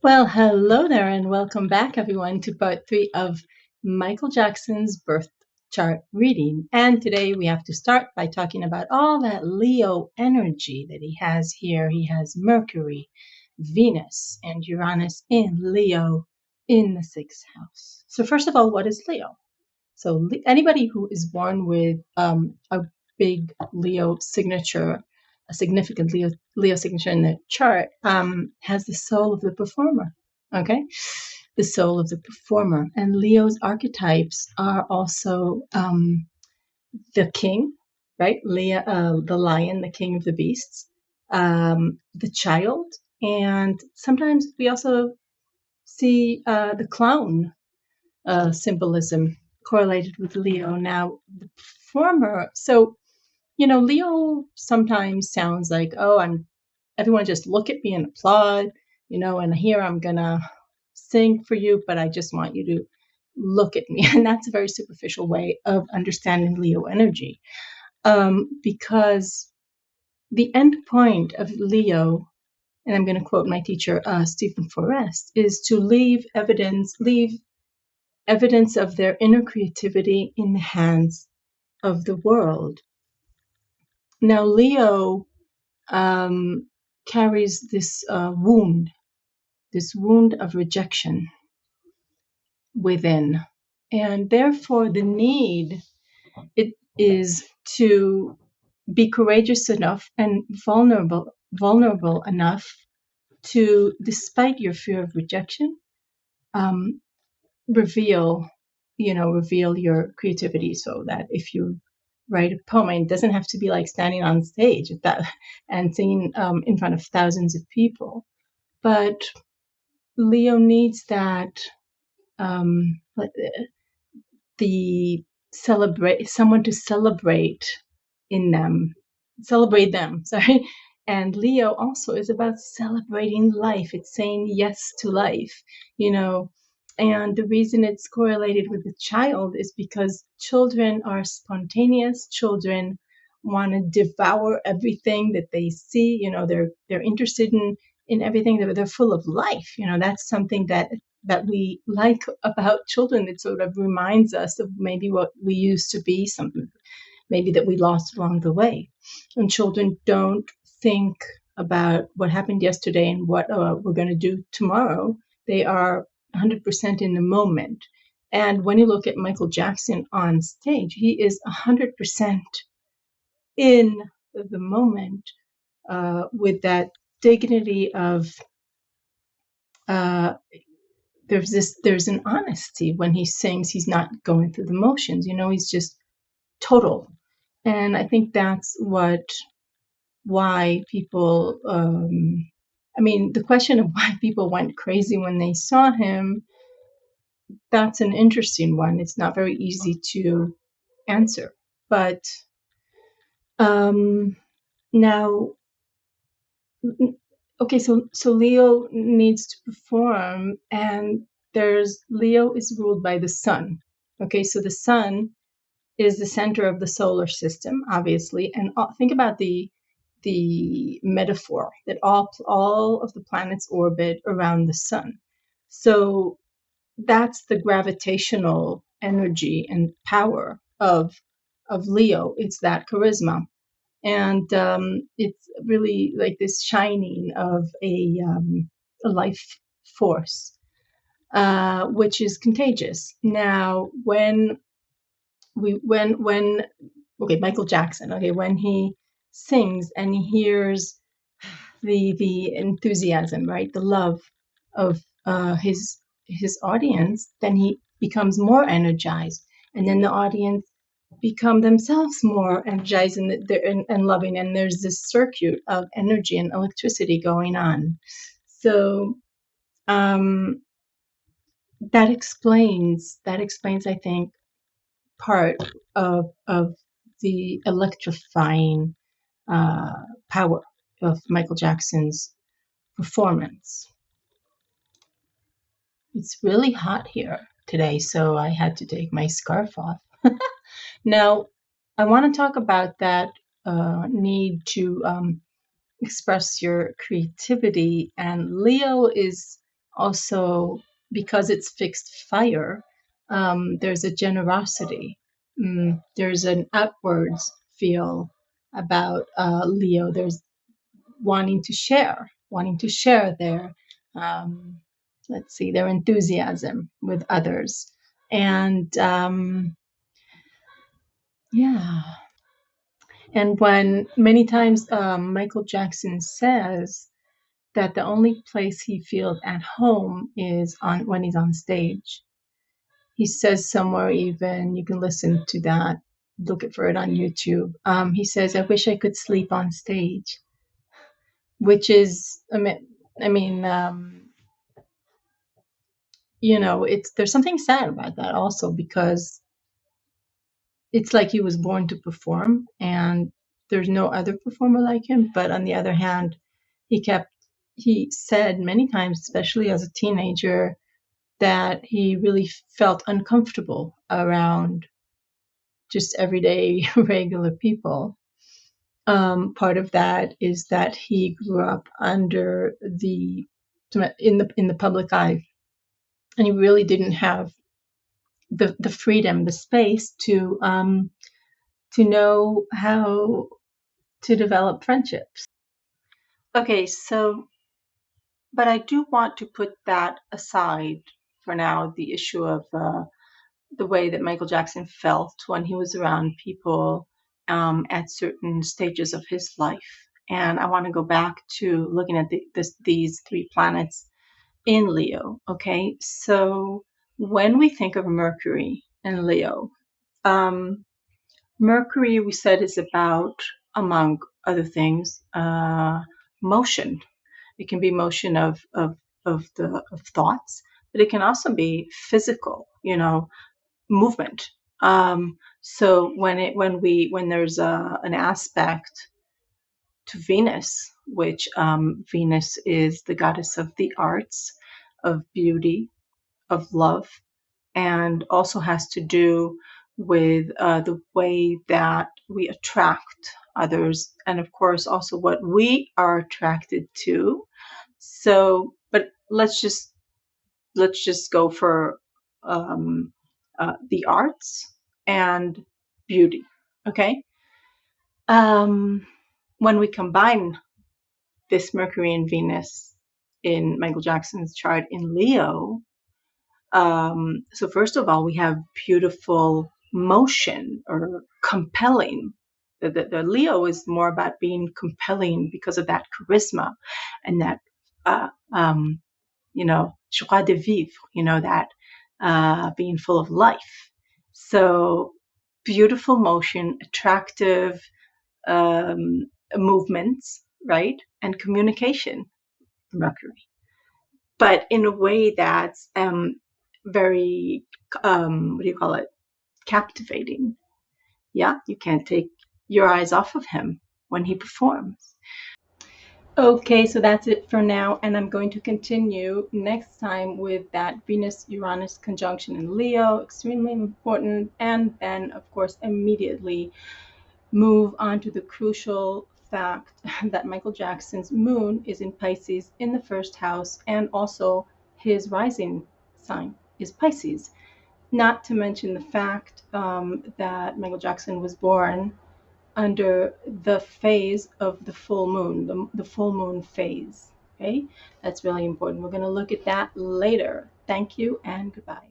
Well, hello there, and welcome back, everyone, to part three of Michael Jackson's birth chart reading. And today we have to start by talking about all that Leo energy that he has here. He has Mercury, Venus, and Uranus in Leo in the sixth house. So, first of all, what is Leo? So, anybody who is born with a big Leo signature, a significant Leo signature in their chart, has the soul of the performer. Okay, the soul of the performer, and Leo's archetypes are also the king, right? Leo, the lion, the king of the beasts, the child, and sometimes we also see the clown symbolism correlated with Leo. Now, the performer, so, Leo sometimes sounds like, oh, everyone just look at me and applaud, and here I'm going to sing for you, but I just want you to look at me. And that's a very superficial way of understanding Leo energy, because the end point of Leo, and I'm going to quote my teacher, Stephen Forrest, is to leave evidence of their inner creativity in the hands of the world. Now, Leo carries this wound of rejection within, and therefore the need it is to be courageous enough and vulnerable enough to, despite your fear of rejection, reveal your creativity, so that if you write a poem, it doesn't have to be like standing on stage and singing in front of thousands of people, but Leo needs that someone to celebrate them, sorry. And Leo also is about celebrating life. It's saying yes to life, and the reason it's correlated with the child is because children are spontaneous. Children want to devour everything that they see. They're interested in everything. They're full of life. That's something that we like about children. It sort of reminds us of maybe what we used to be, something maybe that we lost along the way. And children don't think about what happened yesterday and what we're going to do tomorrow. They are 100% in the moment. And when you look at Michael Jackson on stage, he is 100% in the moment, with that dignity of there's an honesty when he sings. He's not going through the motions, he's just total. And I think that's why people, the question of why people went crazy when they saw him, that's an interesting one. It's not very easy to answer. But now, okay, so Leo needs to perform, and Leo is ruled by the sun. Okay, so the sun is the center of the solar system, obviously, and think about the metaphor that all of the planets orbit around the sun. So that's the gravitational energy and power of Leo. It's that charisma, and it's really like this shining of a life force, which is contagious. Now, Michael Jackson, when he sings and he hears the enthusiasm, right, the love of his audience, then he becomes more energized, and then the audience become themselves more energized and loving, and there's this circuit of energy and electricity going on. So that explains, I think, part of the electrifying power of Michael Jackson's performance. It's really hot here today, so I had to take my scarf off. Now, I want to talk about that need to express your creativity, and Leo is also, because it's fixed fire, there's a generosity. There's an upwards feel about Leo. There's wanting to share their, let's see, their enthusiasm with others. And yeah. And when many times Michael Jackson says that the only place he feels at home is on when he's on stage. He says somewhere, even you can listen to that, look for it on YouTube. He says, "I wish I could sleep on stage," which is, it's there's something sad about that also, because it's like he was born to perform, and there's no other performer like him. But on the other hand, he said many times, especially as a teenager, that he really felt uncomfortable around just everyday regular people. Part of that is that he grew up under in the public eye, and he really didn't have the freedom, the space to know how to develop friendships. Okay, so, but I do want to put that aside for now, the issue of the way that Michael Jackson felt when he was around people at certain stages of his life. And I want to go back to looking at these three planets in Leo. Okay, so when we think of Mercury and Leo, Mercury, we said, is about, among other things, motion. It can be motion of thoughts, but it can also be physical, movement. So when there's an aspect to Venus, which Venus is the goddess of the arts, of beauty, of love, and also has to do with the way that we attract others, and of course also what we are attracted to. So, but let's just go for the arts and beauty. Okay. When we combine this Mercury and Venus in Michael Jackson's chart in Leo, so first of all, we have beautiful motion or compelling. The Leo is more about being compelling because of that charisma and that, joie de vivre, that being full of life. So beautiful motion, attractive movements, right? And communication, Mercury. But in a way that's very, captivating. Yeah, you can't take your eyes off of him when he performs. Okay, so that's it for now, and I'm going to continue next time with that Venus-Uranus conjunction in Leo, extremely important, and then, of course, immediately move on to the crucial fact that Michael Jackson's moon is in Pisces in the first house, and also his rising sign is Pisces. Not to mention the fact that Michael Jackson was born under the phase of the full moon, the full moon phase. Okay, that's really important. We're going to look at that later. Thank you and goodbye.